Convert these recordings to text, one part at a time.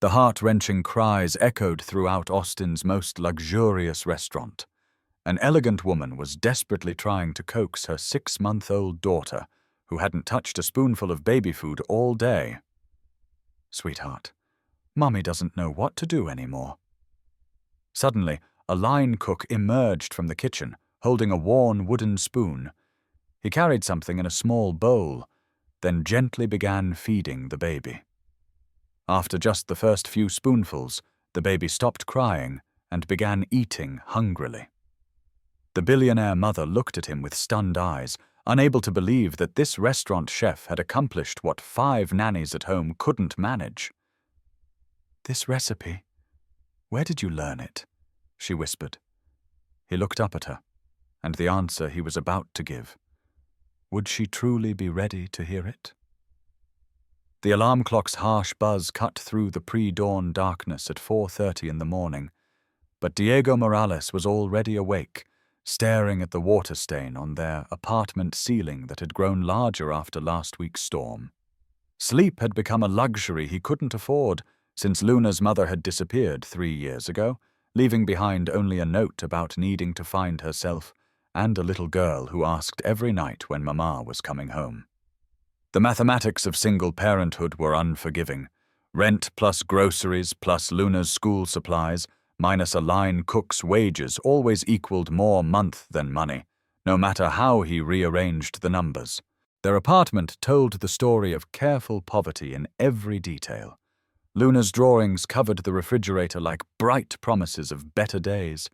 The heart-wrenching cries echoed throughout Austin's most luxurious restaurant. An elegant woman was desperately trying to coax her 6-month-old daughter, who hadn't touched a spoonful of baby food all day. "Sweetheart, Mommy doesn't know what to do anymore." Suddenly, a line cook emerged from the kitchen, holding a worn wooden spoon. He carried something in a small bowl, then gently began feeding the baby. After just the first few spoonfuls, the baby stopped crying and began eating hungrily. The billionaire mother looked at him with stunned eyes, unable to believe that this restaurant chef had accomplished what 5 nannies at home couldn't manage. "This recipe, where did you learn it?" she whispered. He looked up at her, and the answer he was about to give. Would she truly be ready to hear it? The alarm clock's harsh buzz cut through the pre-dawn darkness at 4:30 in the morning, but Diego Morales was already awake, staring at the water stain on their apartment ceiling that had grown larger after last week's storm. Sleep had become a luxury he couldn't afford since Luna's mother had disappeared 3 years ago, leaving behind only a note about needing to find herself and a little girl who asked every night when Mama was coming home. The mathematics of single parenthood were unforgiving. Rent plus groceries plus Luna's school supplies minus a line cook's wages always equaled more month than money, no matter how he rearranged the numbers. Their apartment told the story of careful poverty in every detail. Luna's drawings covered the refrigerator like bright promises of better days,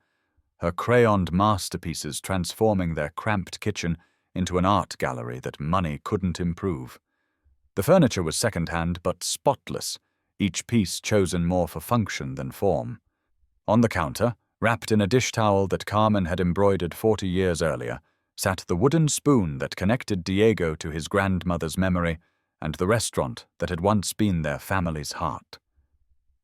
her crayoned masterpieces transforming their cramped kitchen into an art gallery that money couldn't improve. The furniture was second-hand but spotless, each piece chosen more for function than form. On the counter, wrapped in a dish towel that Carmen had embroidered 40 years earlier, sat the wooden spoon that connected Diego to his grandmother's memory and the restaurant that had once been their family's heart.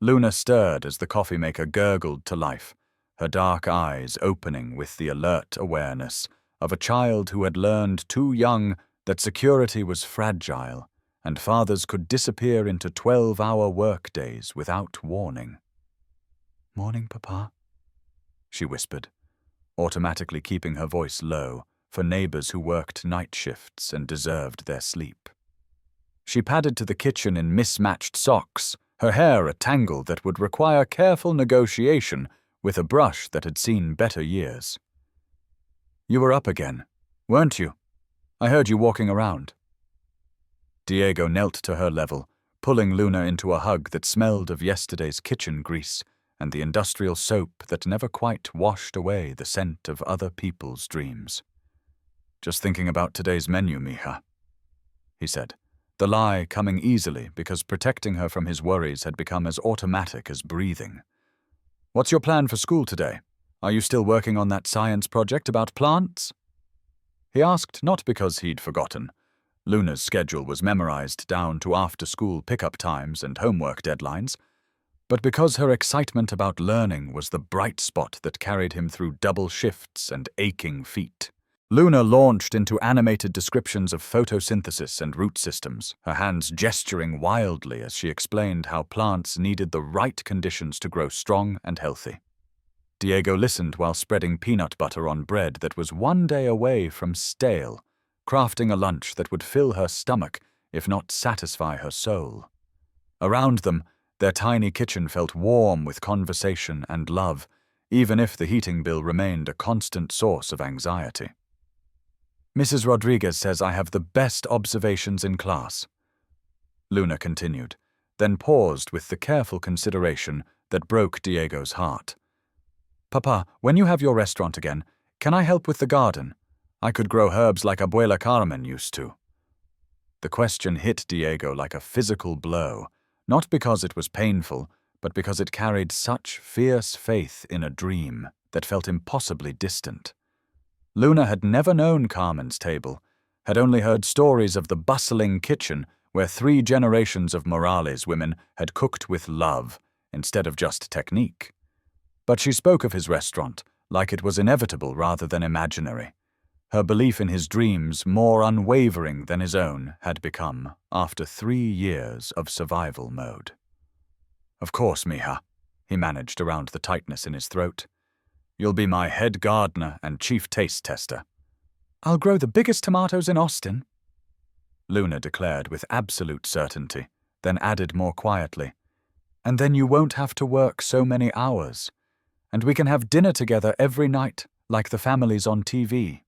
Luna stirred as the coffee maker gurgled to life, her dark eyes opening with the alert awareness of a child who had learned too young that security was fragile and fathers could disappear into 12-hour workdays without warning. "Morning, Papa," she whispered, automatically keeping her voice low for neighbors who worked night shifts and deserved their sleep. She padded to the kitchen in mismatched socks, her hair a tangle that would require careful negotiation with a brush that had seen better years. "You were up again, weren't you? I heard you walking around." Diego knelt to her level, pulling Luna into a hug that smelled of yesterday's kitchen grease and the industrial soap that never quite washed away the scent of other people's dreams. "Just thinking about today's menu, mija," he said, the lie coming easily because protecting her from his worries had become as automatic as breathing. "What's your plan for school today? Are you still working on that science project about plants?" He asked not because he'd forgotten. Luna's schedule was memorized down to after-school pickup times and homework deadlines, but because her excitement about learning was the bright spot that carried him through double shifts and aching feet. Luna launched into animated descriptions of photosynthesis and root systems, her hands gesturing wildly as she explained how plants needed the right conditions to grow strong and healthy. Diego listened while spreading peanut butter on bread that was one day away from stale, crafting a lunch that would fill her stomach if not satisfy her soul. Around them, their tiny kitchen felt warm with conversation and love, even if the heating bill remained a constant source of anxiety. "Mrs. Rodriguez says I have the best observations in class," Luna continued, then paused with the careful consideration that broke Diego's heart. "Papa, when you have your restaurant again, can I help with the garden? I could grow herbs like Abuela Carmen used to." The question hit Diego like a physical blow, not because it was painful, but because it carried such fierce faith in a dream that felt impossibly distant. Luna had never known Carmen's table, had only heard stories of the bustling kitchen where 3 generations of Morales women had cooked with love instead of just technique. But she spoke of his restaurant like it was inevitable rather than imaginary. Her belief in his dreams, more unwavering than his own, had become after 3 years of survival mode. Of course, Mija, he managed around the tightness in his throat. You'll be my head gardener and chief taste tester. I'll grow the biggest tomatoes in Austin, Luna declared with absolute certainty, then added more quietly. And then you won't have to work so many hours, and we can have dinner together every night, like the families on TV.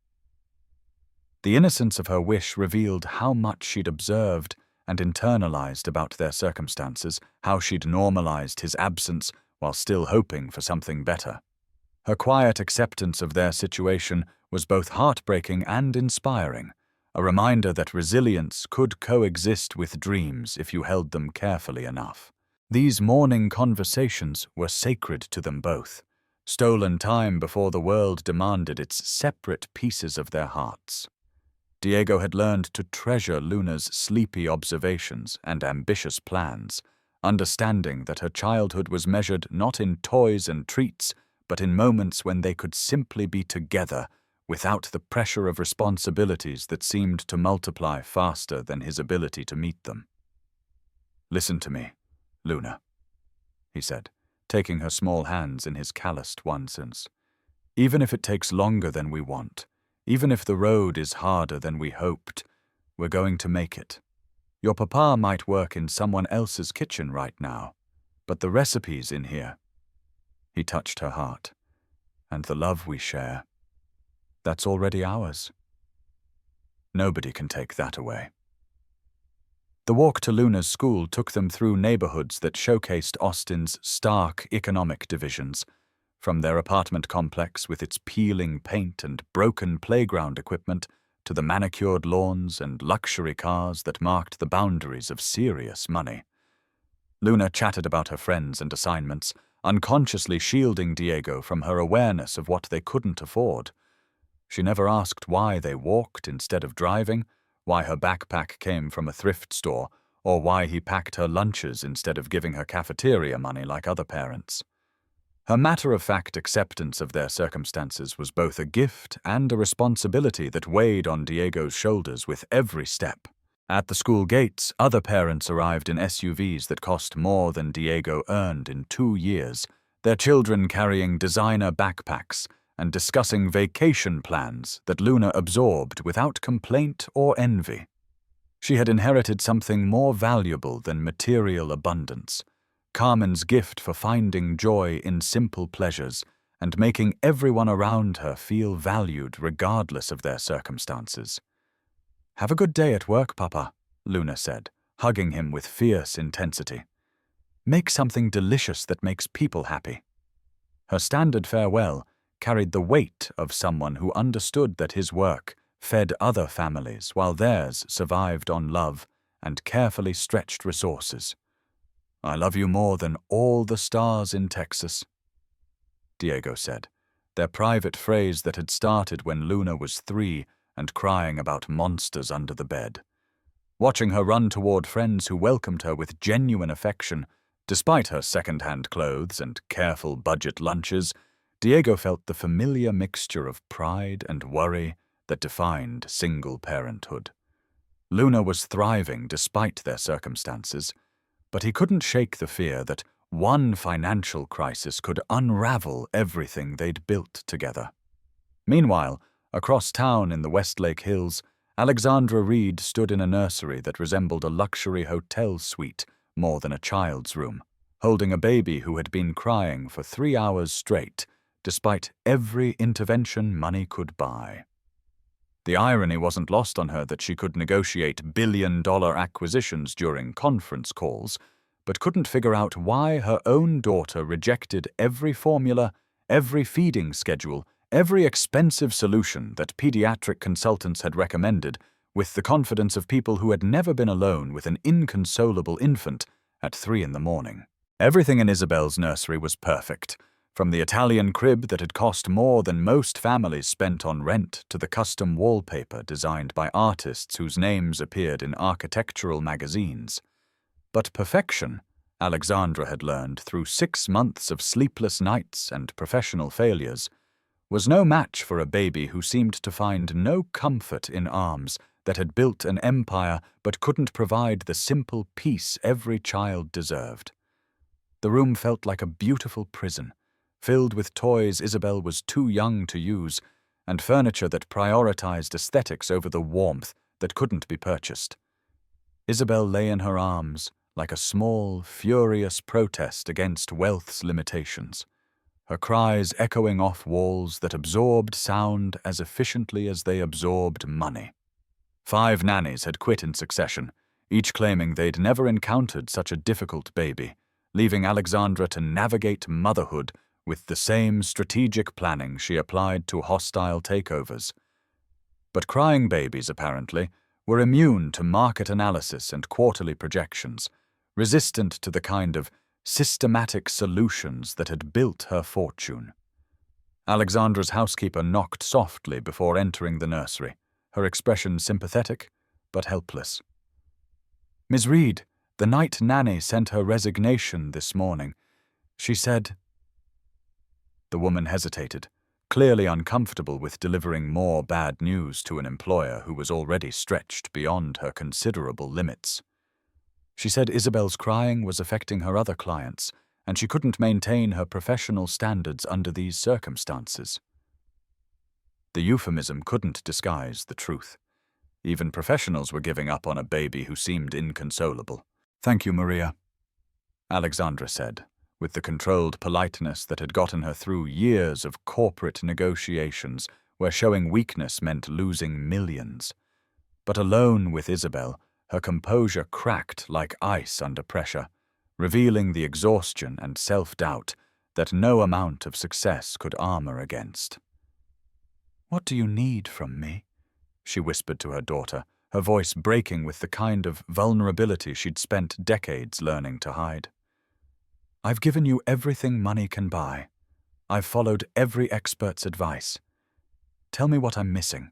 The innocence of her wish revealed how much she'd observed and internalized about their circumstances, how she'd normalized his absence while still hoping for something better. Her quiet acceptance of their situation was both heartbreaking and inspiring, a reminder that resilience could coexist with dreams if you held them carefully enough. These morning conversations were sacred to them both, stolen time before the world demanded its separate pieces of their hearts. Diego had learned to treasure Luna's sleepy observations and ambitious plans, understanding that her childhood was measured not in toys and treats, but in moments when they could simply be together without the pressure of responsibilities that seemed to multiply faster than his ability to meet them. Listen to me, Luna, he said, taking her small hands in his calloused ones. Even if it takes longer than we want, even if the road is harder than we hoped, we're going to make it. Your papa might work in someone else's kitchen right now, but the recipe's in here. He touched her heart. And the love we share, that's already ours. Nobody can take that away. The walk to Luna's school took them through neighborhoods that showcased Austin's stark economic divisions, from their apartment complex with its peeling paint and broken playground equipment to the manicured lawns and luxury cars that marked the boundaries of serious money. Luna chatted about her friends and assignments, unconsciously shielding Diego from her awareness of what they couldn't afford. She never asked why they walked instead of driving, why her backpack came from a thrift store, or why he packed her lunches instead of giving her cafeteria money like other parents. Her matter-of-fact acceptance of their circumstances was both a gift and a responsibility that weighed on Diego's shoulders with every step. At the school gates, other parents arrived in SUVs that cost more than Diego earned in 2 years, their children carrying designer backpacks and discussing vacation plans that Luna absorbed without complaint or envy. She had inherited something more valuable than material abundance, Carmen's gift for finding joy in simple pleasures and making everyone around her feel valued regardless of their circumstances. Have a good day at work, Papa, Luna said, hugging him with fierce intensity. Make something delicious that makes people happy. Her standard farewell carried the weight of someone who understood that his work fed other families while theirs survived on love and carefully stretched resources. I love you more than all the stars in Texas, Diego said, their private phrase that had started when Luna was 3 and crying about monsters under the bed. Watching her run toward friends who welcomed her with genuine affection, despite her second-hand clothes and careful budget lunches, Diego felt the familiar mixture of pride and worry that defined single parenthood. Luna was thriving despite their circumstances, but he couldn't shake the fear that one financial crisis could unravel everything they'd built together. Meanwhile, across town in the Westlake Hills, Alexandra Reed stood in a nursery that resembled a luxury hotel suite more than a child's room, holding a baby who had been crying for 3 hours straight, despite every intervention money could buy. The irony wasn't lost on her that she could negotiate billion-dollar acquisitions during conference calls, but couldn't figure out why her own daughter rejected every formula, every feeding schedule, every expensive solution that pediatric consultants had recommended with the confidence of people who had never been alone with an inconsolable infant at 3 a.m. Everything in Isabel's nursery was perfect, from the Italian crib that had cost more than most families spent on rent to the custom wallpaper designed by artists whose names appeared in architectural magazines. But perfection, Alexandra had learned through 6 months of sleepless nights and professional failures, was no match for a baby who seemed to find no comfort in arms that had built an empire but couldn't provide the simple peace every child deserved. The room felt like a beautiful prison, filled with toys Isabel was too young to use, and furniture that prioritized aesthetics over the warmth that couldn't be purchased. Isabel lay in her arms like a small, furious protest against wealth's limitations, her cries echoing off walls that absorbed sound as efficiently as they absorbed money. 5 nannies had quit in succession, each claiming they'd never encountered such a difficult baby, leaving Alexandra to navigate motherhood with the same strategic planning she applied to hostile takeovers. But crying babies, apparently, were immune to market analysis and quarterly projections, resistant to the kind of systematic solutions that had built her fortune. Alexandra's housekeeper knocked softly before entering the nursery, her expression sympathetic but helpless. "Ms. Reed, the night nanny sent her resignation this morning. She said—" The woman hesitated, clearly uncomfortable with delivering more bad news to an employer who was already stretched beyond her considerable limits. She said Isabel's crying was affecting her other clients, and she couldn't maintain her professional standards under these circumstances. The euphemism couldn't disguise the truth. Even professionals were giving up on a baby who seemed inconsolable. "Thank you, Maria," Alexandra said, with the controlled politeness that had gotten her through years of corporate negotiations where showing weakness meant losing millions. But alone with Isabel, her composure cracked like ice under pressure, revealing the exhaustion and self-doubt that no amount of success could armor against. "What do you need from me?" she whispered to her daughter, her voice breaking with the kind of vulnerability she'd spent decades learning to hide. "I've given you everything money can buy. I've followed every expert's advice. Tell me what I'm missing."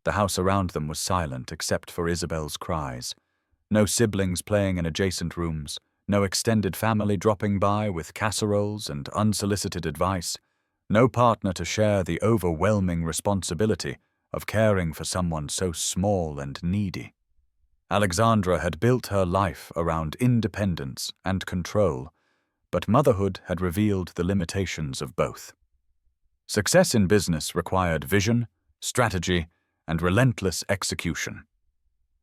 The house around them was silent except for Isabel's cries. No siblings playing in adjacent rooms, no extended family dropping by with casseroles and unsolicited advice, no partner to share the overwhelming responsibility of caring for someone so small and needy. Alexandra had built her life around independence and control, but motherhood had revealed the limitations of both. Success in business required vision, strategy, and relentless execution.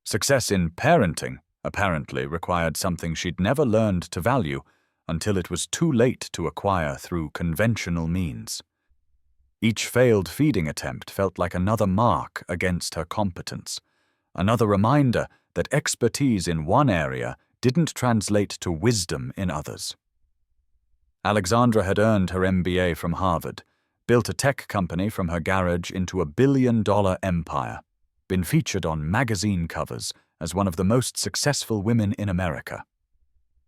Success in parenting apparently required something she'd never learned to value until it was too late to acquire through conventional means. Each failed feeding attempt felt like another mark against her competence, another reminder that expertise in one area didn't translate to wisdom in others. Alexandra had earned her MBA from Harvard, built a tech company from her garage into a billion-dollar empire, been featured on magazine covers as one of the most successful women in America.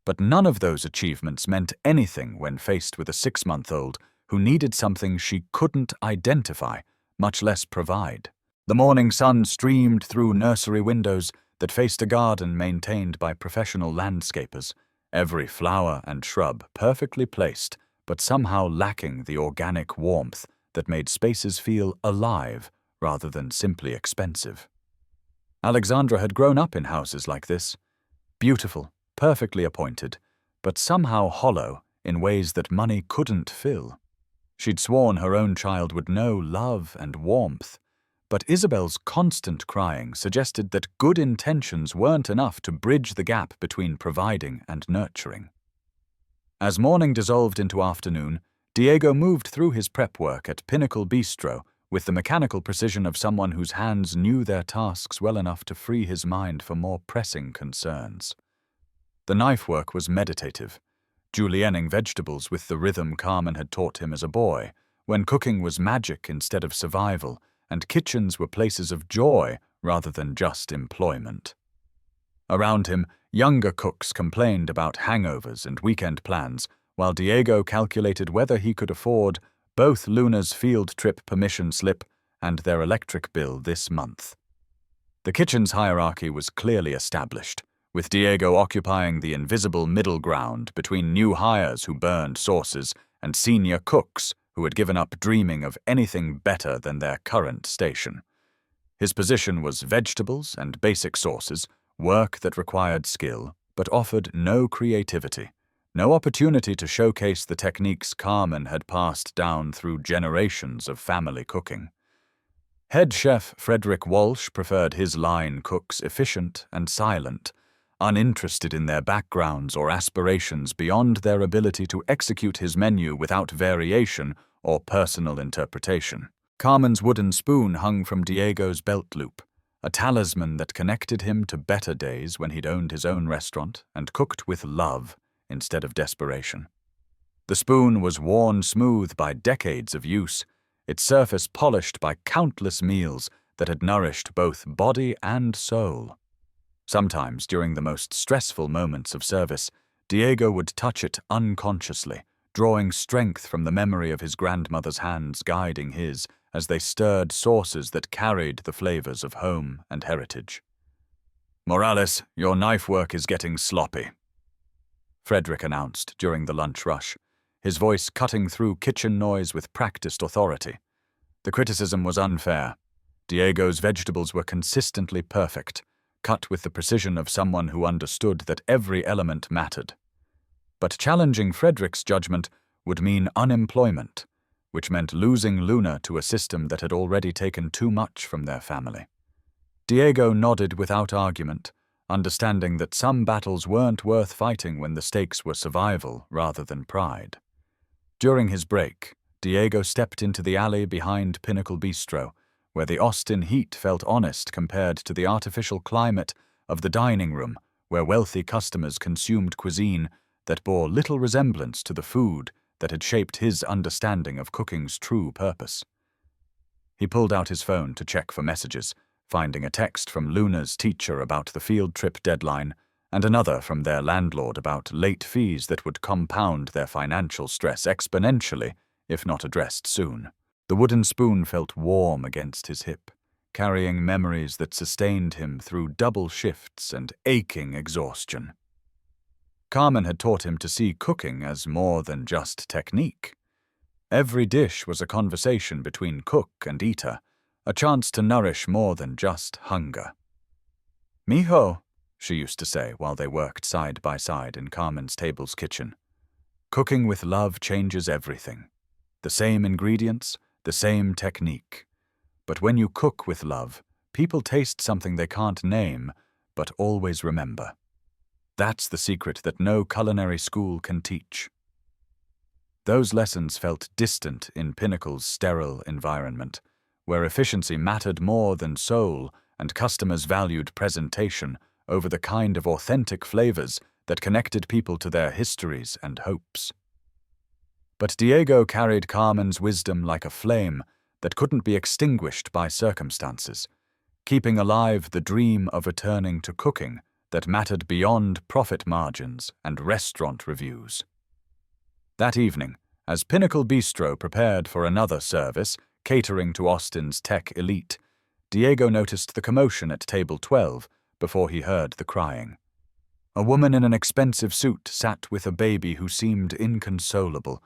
But none of those achievements meant anything when faced with a 6-month-old who needed something she couldn't identify, much less provide. The morning sun streamed through nursery windows that faced a garden maintained by professional landscapers, every flower and shrub perfectly placed, but somehow lacking the organic warmth that made spaces feel alive rather than simply expensive. Alexandra had grown up in houses like this, beautiful, perfectly appointed, but somehow hollow in ways that money couldn't fill. She'd sworn her own child would know love and warmth, but Isabel's constant crying suggested that good intentions weren't enough to bridge the gap between providing and nurturing. As morning dissolved into afternoon, Diego moved through his prep work at Pinnacle Bistro with the mechanical precision of someone whose hands knew their tasks well enough to free his mind for more pressing concerns. The knife work was meditative, julienning vegetables with the rhythm Carmen had taught him as a boy, when cooking was magic instead of survival, and kitchens were places of joy rather than just employment. Around him, younger cooks complained about hangovers and weekend plans, while Diego calculated whether he could afford both Luna's field trip permission slip and their electric bill this month. The kitchen's hierarchy was clearly established, with Diego occupying the invisible middle ground between new hires who burned sauces and senior cooks who had given up dreaming of anything better than their current station. His position was vegetables and basic sauces, work that required skill but offered no creativity, No opportunity to showcase the techniques Carmen had passed down through generations of family cooking. Head chef Frederick Walsh preferred his line cooks efficient and silent, uninterested in their backgrounds or aspirations beyond their ability to execute his menu without variation or personal interpretation. Carmen's wooden spoon hung from Diego's belt loop, a talisman that connected him to better days when he'd owned his own restaurant and cooked with love instead of desperation. The spoon was worn smooth by decades of use, its surface polished by countless meals that had nourished both body and soul. Sometimes, during the most stressful moments of service, Diego would touch it unconsciously, drawing strength from the memory of his grandmother's hands guiding his as they stirred sauces that carried the flavors of home and heritage. "Morales, your knife work is getting sloppy," Frederick announced during the lunch rush, his voice cutting through kitchen noise with practiced authority. The criticism was unfair. Diego's vegetables were consistently perfect, cut with the precision of someone who understood that every element mattered. But challenging Frederick's judgment would mean unemployment, which meant losing Luna to a system that had already taken too much from their family. Diego nodded without argument, understanding that some battles weren't worth fighting when the stakes were survival rather than pride. During his break, Diego stepped into the alley behind Pinnacle Bistro, where the Austin heat felt honest compared to the artificial climate of the dining room where wealthy customers consumed cuisine that bore little resemblance to the food that had shaped his understanding of cooking's true purpose. He pulled out his phone to check for messages, finding a text from Luna's teacher about the field trip deadline and another from their landlord about late fees that would compound their financial stress exponentially if not addressed soon. The wooden spoon felt warm against his hip, carrying memories that sustained him through double shifts and aching exhaustion. Carmen had taught him to see cooking as more than just technique. Every dish was a conversation between cook and eater, a chance to nourish more than just hunger. "Mijo," she used to say while they worked side by side in Carmen's table's kitchen. Cooking with love changes everything. The same ingredients, the same technique. But when you cook with love, people taste something they can't name, but always remember. That's the secret that no culinary school can teach. Those lessons felt distant in Pinnacle's sterile environment, where efficiency mattered more than soul and customers valued presentation over the kind of authentic flavors that connected people to their histories and hopes. But Diego carried Carmen's wisdom like a flame that couldn't be extinguished by circumstances, keeping alive the dream of returning to cooking that mattered beyond profit margins and restaurant reviews. That evening, as Pinnacle Bistro prepared for another service, catering to Austin's tech elite, Diego noticed the commotion at table 12 before he heard the crying. A woman in an expensive suit sat with a baby who seemed inconsolable,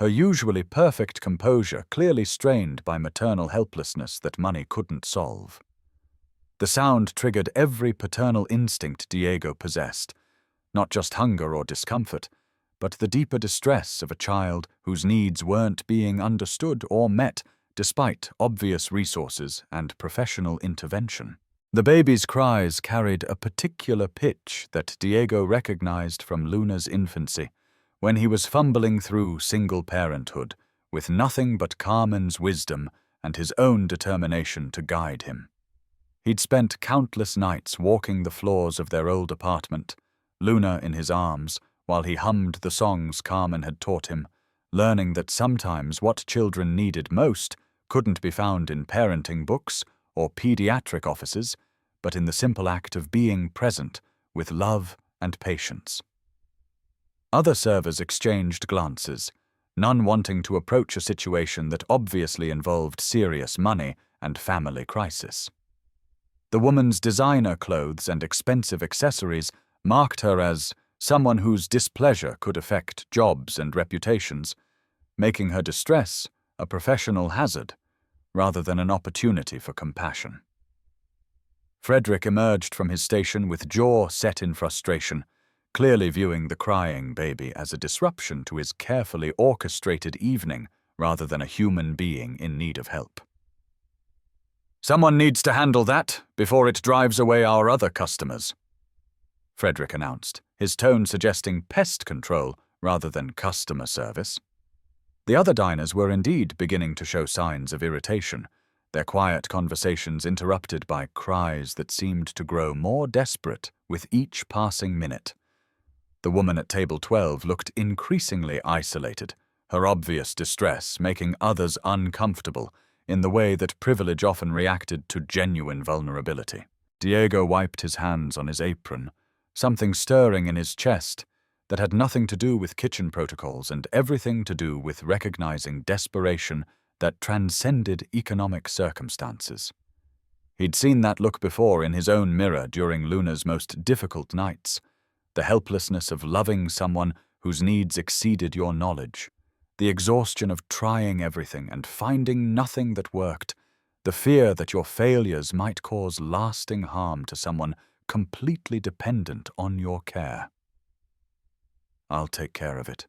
her usually perfect composure clearly strained by maternal helplessness that money couldn't solve. The sound triggered every paternal instinct Diego possessed, not just hunger or discomfort, but the deeper distress of a child whose needs weren't being understood or met despite obvious resources and professional intervention. The baby's cries carried a particular pitch that Diego recognized from Luna's infancy, when he was fumbling through single parenthood, with nothing but Carmen's wisdom and his own determination to guide him. He'd spent countless nights walking the floors of their old apartment, Luna in his arms, while he hummed the songs Carmen had taught him, learning that sometimes what children needed most couldn't be found in parenting books or pediatric offices, but in the simple act of being present with love and patience. Other servers exchanged glances, none wanting to approach a situation that obviously involved serious money and family crisis. The woman's designer clothes and expensive accessories marked her as someone whose displeasure could affect jobs and reputations, making her distress a professional hazard rather than an opportunity for compassion. Frederick emerged from his station with jaw set in frustration, clearly viewing the crying baby as a disruption to his carefully orchestrated evening rather than a human being in need of help. "Someone needs to handle that before it drives away our other customers," Frederick announced, his tone suggesting pest control rather than customer service. The other diners were indeed beginning to show signs of irritation, their quiet conversations interrupted by cries that seemed to grow more desperate with each passing minute. The woman at table 12 looked increasingly isolated, her obvious distress making others uncomfortable in the way that privilege often reacted to genuine vulnerability. Diego wiped his hands on his apron, something stirring in his chest that had nothing to do with kitchen protocols and everything to do with recognizing desperation that transcended economic circumstances. He'd seen that look before in his own mirror during Luna's most difficult nights, the helplessness of loving someone whose needs exceeded your knowledge, the exhaustion of trying everything and finding nothing that worked, the fear that your failures might cause lasting harm to someone completely dependent on your care. "I'll take care of it,"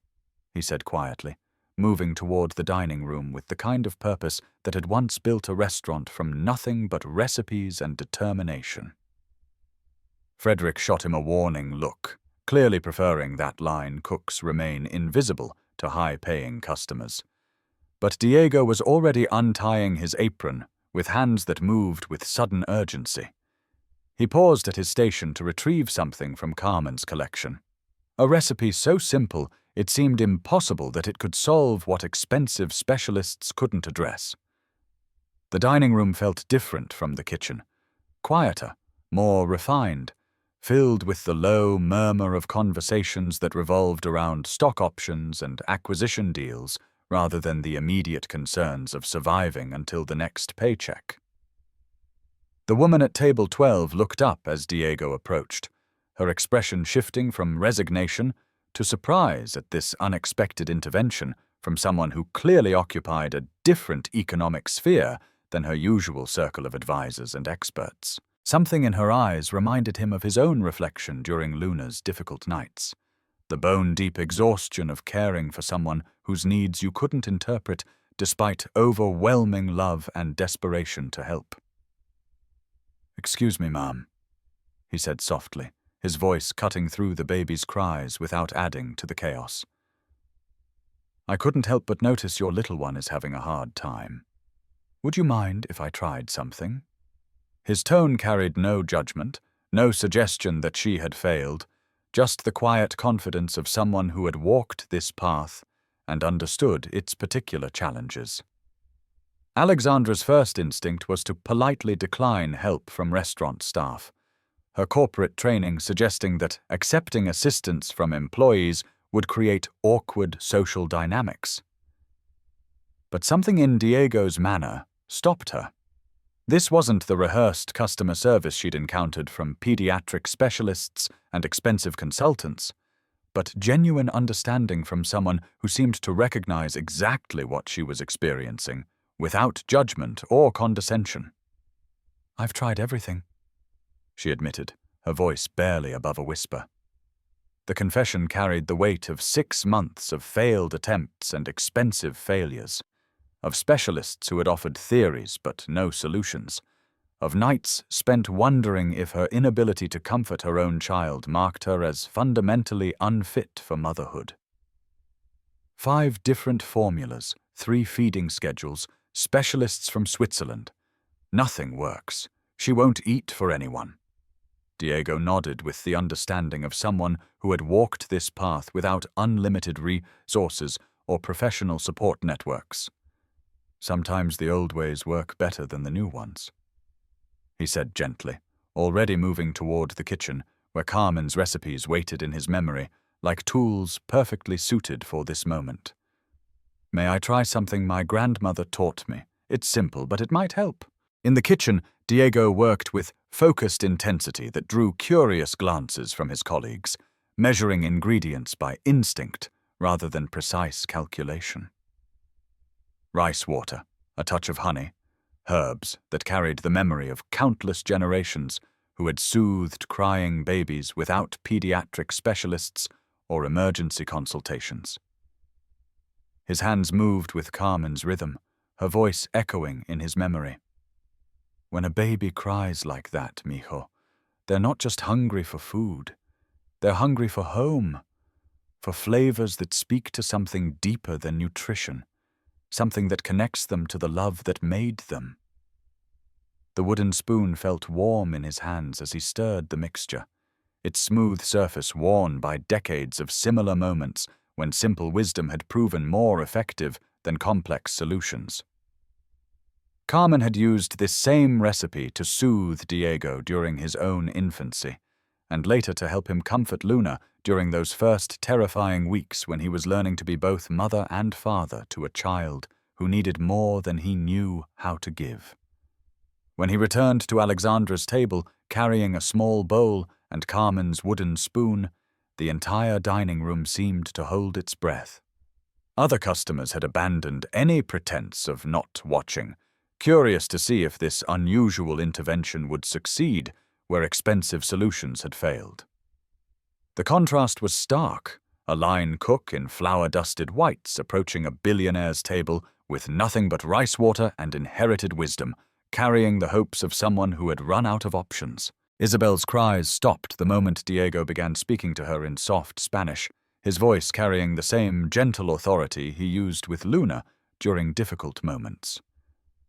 he said quietly, moving toward the dining room with the kind of purpose that had once built a restaurant from nothing but recipes and determination. Frederick shot him a warning look, clearly preferring that line cooks remain invisible to high-paying customers. But Diego was already untying his apron with hands that moved with sudden urgency. He paused at his station to retrieve something from Carmen's collection. A recipe so simple it seemed impossible that it could solve what expensive specialists couldn't address. The dining room felt different from the kitchen, quieter, more refined, filled with the low murmur of conversations that revolved around stock options and acquisition deals rather than the immediate concerns of surviving until the next paycheck. The woman at table 12 looked up as Diego approached, her expression shifting from resignation to surprise at this unexpected intervention from someone who clearly occupied a different economic sphere than her usual circle of advisors and experts. Something in her eyes reminded him of his own reflection during Luna's difficult nights, the bone-deep exhaustion of caring for someone whose needs you couldn't interpret despite overwhelming love and desperation to help. "Excuse me, ma'am," he said softly, his voice cutting through the baby's cries without adding to the chaos. "I couldn't help but notice your little one is having a hard time. Would you mind if I tried something?" His tone carried no judgment, no suggestion that she had failed, just the quiet confidence of someone who had walked this path and understood its particular challenges. Alexandra's first instinct was to politely decline help from restaurant staff, her corporate training suggesting that accepting assistance from employees would create awkward social dynamics. But something in Diego's manner stopped her. This wasn't the rehearsed customer service she'd encountered from pediatric specialists and expensive consultants, but genuine understanding from someone who seemed to recognize exactly what she was experiencing, without judgment or condescension. "I've tried everything," she admitted, her voice barely above a whisper. The confession carried the weight of 6 months of failed attempts and expensive failures, of specialists who had offered theories but no solutions, of nights spent wondering if her inability to comfort her own child marked her as fundamentally unfit for motherhood. 5 different formulas, 3 feeding schedules, specialists from Switzerland. Nothing works. She won't eat for anyone. Diego nodded with the understanding of someone who had walked this path without unlimited resources or professional support networks. "Sometimes the old ways work better than the new ones," he said gently, already moving toward the kitchen, where Carmen's recipes waited in his memory, like tools perfectly suited for this moment. "May I try something my grandmother taught me? It's simple, but it might help." In the kitchen, Diego worked with focused intensity that drew curious glances from his colleagues, measuring ingredients by instinct rather than precise calculation. Rice water, a touch of honey, herbs that carried the memory of countless generations who had soothed crying babies without pediatric specialists or emergency consultations. His hands moved with Carmen's rhythm, her voice echoing in his memory. When a baby cries like that, mijo, they're not just hungry for food. They're hungry for home, for flavors that speak to something deeper than nutrition, something that connects them to the love that made them. The wooden spoon felt warm in his hands as he stirred the mixture, its smooth surface worn by decades of similar moments when simple wisdom had proven more effective than complex solutions. Carmen had used this same recipe to soothe Diego during his own infancy, and later to help him comfort Luna during those first terrifying weeks when he was learning to be both mother and father to a child who needed more than he knew how to give. When he returned to Alexandra's table, carrying a small bowl and Carmen's wooden spoon, the entire dining room seemed to hold its breath. Other customers had abandoned any pretense of not watching, curious to see if this unusual intervention would succeed where expensive solutions had failed. The contrast was stark, a line cook in flour-dusted whites approaching a billionaire's table with nothing but rice water and inherited wisdom, carrying the hopes of someone who had run out of options. Isabel's cries stopped the moment Diego began speaking to her in soft Spanish, his voice carrying the same gentle authority he used with Luna during difficult moments.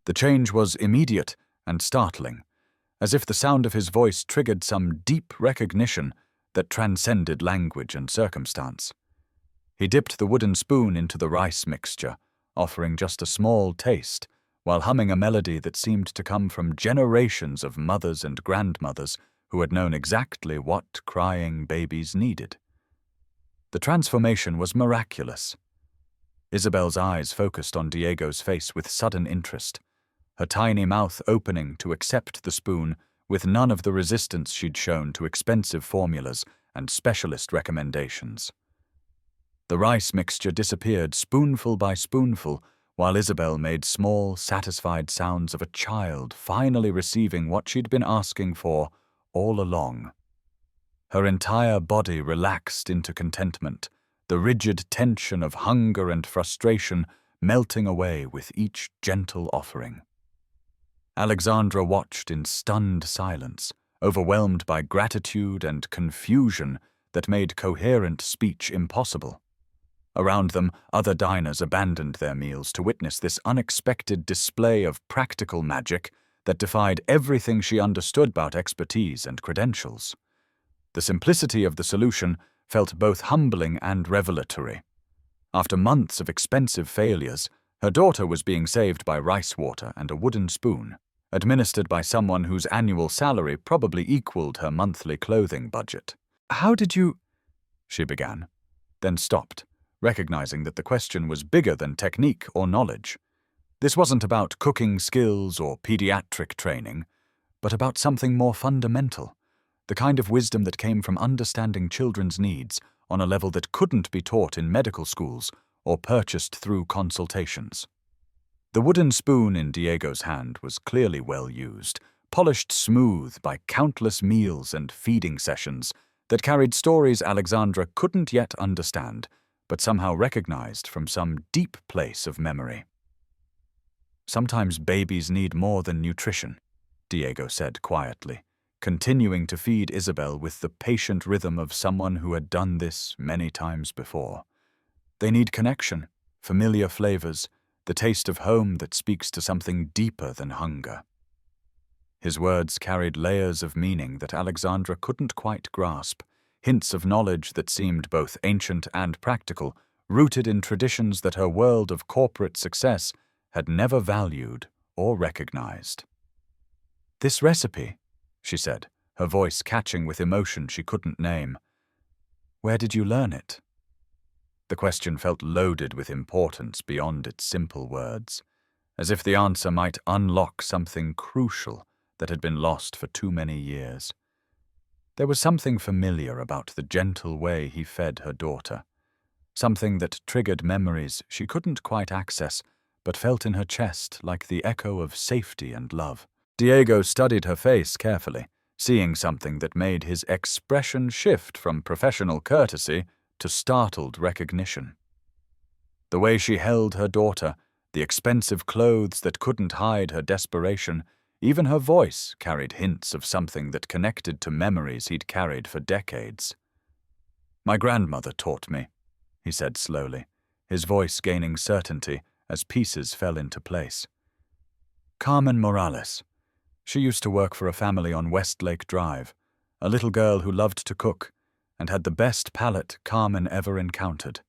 The change was immediate and startling, as if the sound of his voice triggered some deep recognition that transcended language and circumstance. He dipped the wooden spoon into the rice mixture, offering just a small taste, while humming a melody that seemed to come from generations of mothers and grandmothers who had known exactly what crying babies needed. The transformation was miraculous. Isabel's eyes focused on Diego's face with sudden interest, her tiny mouth opening to accept the spoon with none of the resistance she'd shown to expensive formulas and specialist recommendations. The rice mixture disappeared spoonful by spoonful, while Isabel made small, satisfied sounds of a child finally receiving what she'd been asking for all along. Her entire body relaxed into contentment, the rigid tension of hunger and frustration melting away with each gentle offering. Alexandra watched in stunned silence, overwhelmed by gratitude and confusion that made coherent speech impossible. Around them, other diners abandoned their meals to witness this unexpected display of practical magic that defied everything she understood about expertise and credentials. The simplicity of the solution felt both humbling and revelatory. After months of expensive failures, her daughter was being saved by rice water and a wooden spoon, administered by someone whose annual salary probably equaled her monthly clothing budget. "How did you—" she began, then stopped, recognizing that the question was bigger than technique or knowledge. This wasn't about cooking skills or pediatric training, but about something more fundamental, the kind of wisdom that came from understanding children's needs on a level that couldn't be taught in medical schools or purchased through consultations. The wooden spoon in Diego's hand was clearly well used, polished smooth by countless meals and feeding sessions that carried stories Alexandra couldn't yet understand, but somehow recognized from some deep place of memory. "Sometimes babies need more than nutrition," Diego said quietly, continuing to feed Isabel with the patient rhythm of someone who had done this many times before. "They need connection, familiar flavors, the taste of home that speaks to something deeper than hunger." His words carried layers of meaning that Alexandra couldn't quite grasp, hints of knowledge that seemed both ancient and practical, rooted in traditions that her world of corporate success had never valued or recognized. "This recipe," she said, her voice catching with emotion she couldn't name. "Where did you learn it?" The question felt loaded with importance beyond its simple words, as if the answer might unlock something crucial that had been lost for too many years. There was something familiar about the gentle way he fed her daughter, something that triggered memories she couldn't quite access, but felt in her chest like the echo of safety and love. Diego studied her face carefully, seeing something that made his expression shift from professional courtesy to startled recognition. The way she held her daughter, the expensive clothes that couldn't hide her desperation, even her voice carried hints of something that connected to memories he'd carried for decades. "My grandmother taught me," he said slowly, his voice gaining certainty as pieces fell into place. "Carmen Morales. She used to work for a family on Westlake Drive, a little girl who loved to cook and had the best palate Carmen ever encountered."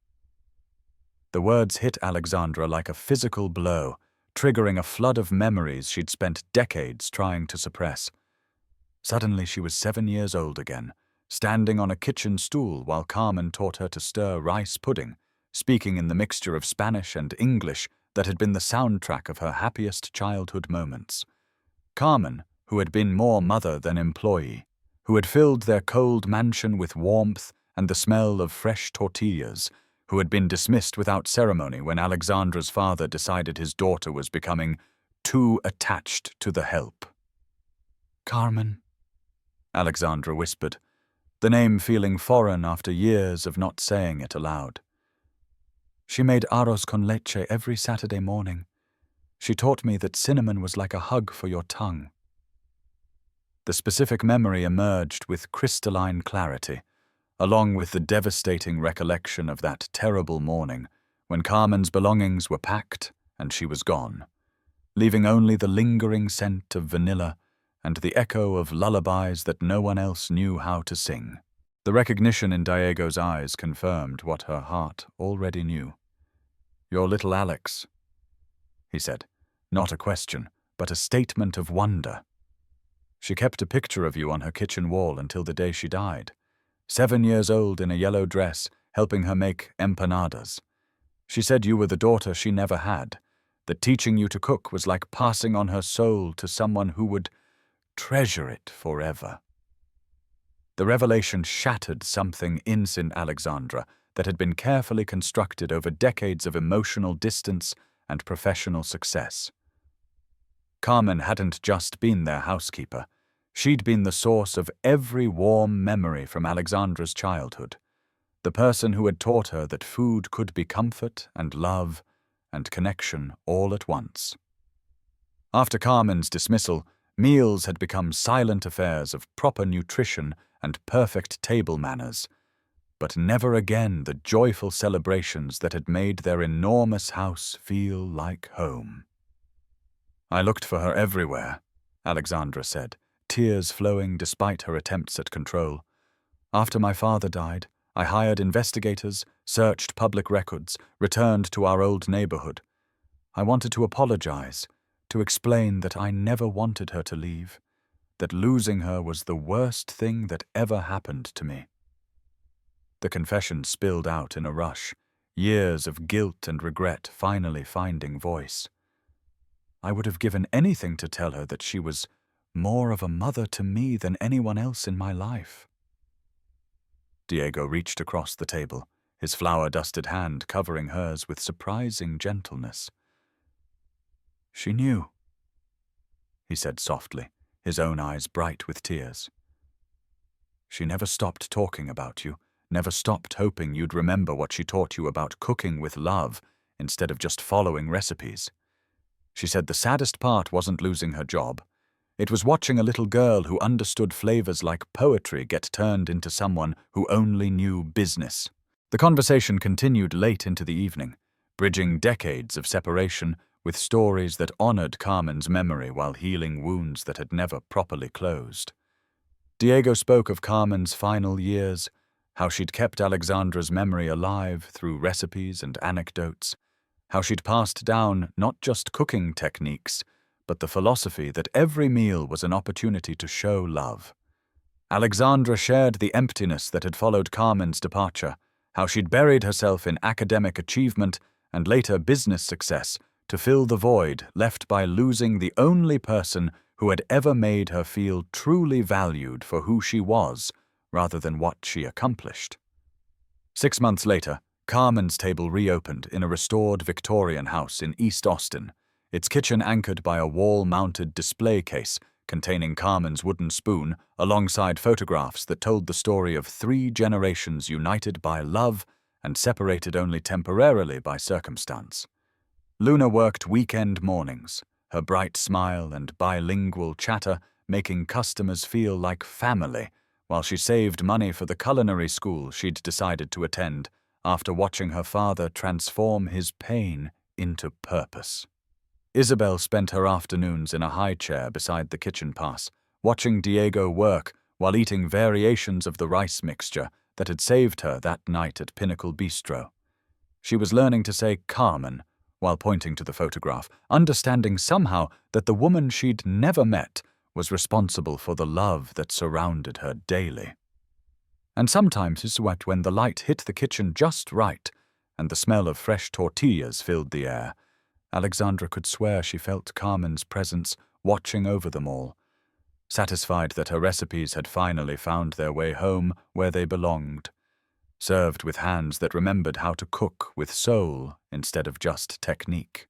The words hit Alexandra like a physical blow, triggering a flood of memories she'd spent decades trying to suppress. Suddenly she was 7 years old again, standing on a kitchen stool while Carmen taught her to stir rice pudding, speaking in the mixture of Spanish and English that had been the soundtrack of her happiest childhood moments. Carmen, who had been more mother than employee, who had filled their cold mansion with warmth and the smell of fresh tortillas, who had been dismissed without ceremony when Alexandra's father decided his daughter was becoming too attached to the help. "Carmen," Alexandra whispered, the name feeling foreign after years of not saying it aloud. "She made arroz con leche every Saturday morning. She taught me that cinnamon was like a hug for your tongue." The specific memory emerged with crystalline clarity, along with the devastating recollection of that terrible morning when Carmen's belongings were packed and she was gone, leaving only the lingering scent of vanilla and the echo of lullabies that no one else knew how to sing. The recognition in Diego's eyes confirmed what her heart already knew. "Your little Alex," he said, not a question, but a statement of wonder. "She kept a picture of you on her kitchen wall until the day she died. 7 years old in a yellow dress, helping her make empanadas. She said you were the daughter she never had, that teaching you to cook was like passing on her soul to someone who would treasure it forever." The revelation shattered something in Alexandra that had been carefully constructed over decades of emotional distance and professional success. Carmen hadn't just been their housekeeper. She'd been the source of every warm memory from Alexandra's childhood, the person who had taught her that food could be comfort and love and connection all at once. After Carmen's dismissal, meals had become silent affairs of proper nutrition and perfect table manners, but never again the joyful celebrations that had made their enormous house feel like home. "I looked for her everywhere," Alexandra said, tears flowing despite her attempts at control. "After my father died, I hired investigators, searched public records, returned to our old neighborhood. I wanted to apologize, to explain that I never wanted her to leave, that losing her was the worst thing that ever happened to me." The confession spilled out in a rush, years of guilt and regret finally finding voice. "I would have given anything to tell her that she was more of a mother to me than anyone else in my life." Diego reached across the table, his flour-dusted hand covering hers with surprising gentleness. "She knew," he said softly, his own eyes bright with tears. "She never stopped talking about you, never stopped hoping you'd remember what she taught you about cooking with love instead of just following recipes. She said the saddest part wasn't losing her job. It was watching a little girl who understood flavors like poetry get turned into someone who only knew business." The conversation continued late into the evening, bridging decades of separation with stories that honored Carmen's memory while healing wounds that had never properly closed. Diego spoke of Carmen's final years, how she'd kept Alexandra's memory alive through recipes and anecdotes, how she'd passed down not just cooking techniques, but the philosophy that every meal was an opportunity to show love. Alexandra shared the emptiness that had followed Carmen's departure, how she'd buried herself in academic achievement and later business success to fill the void left by losing the only person who had ever made her feel truly valued for who she was rather than what she accomplished. 6 months later, Carmen's table reopened in a restored Victorian house in East Austin, its kitchen anchored by a wall-mounted display case containing Carmen's wooden spoon, alongside photographs that told the story of 3 generations united by love and separated only temporarily by circumstance. Luna worked weekend mornings, her bright smile and bilingual chatter making customers feel like family, while she saved money for the culinary school she'd decided to attend after watching her father transform his pain into purpose. Isabel spent her afternoons in a high chair beside the kitchen pass, watching Diego work while eating variations of the rice mixture that had saved her that night at Pinnacle Bistro. She was learning to say Carmen while pointing to the photograph, understanding somehow that the woman she'd never met was responsible for the love that surrounded her daily. And sometimes it swept when the light hit the kitchen just right and the smell of fresh tortillas filled the air. Alexandra could swear she felt Carmen's presence watching over them all, satisfied that her recipes had finally found their way home where they belonged, served with hands that remembered how to cook with soul instead of just technique.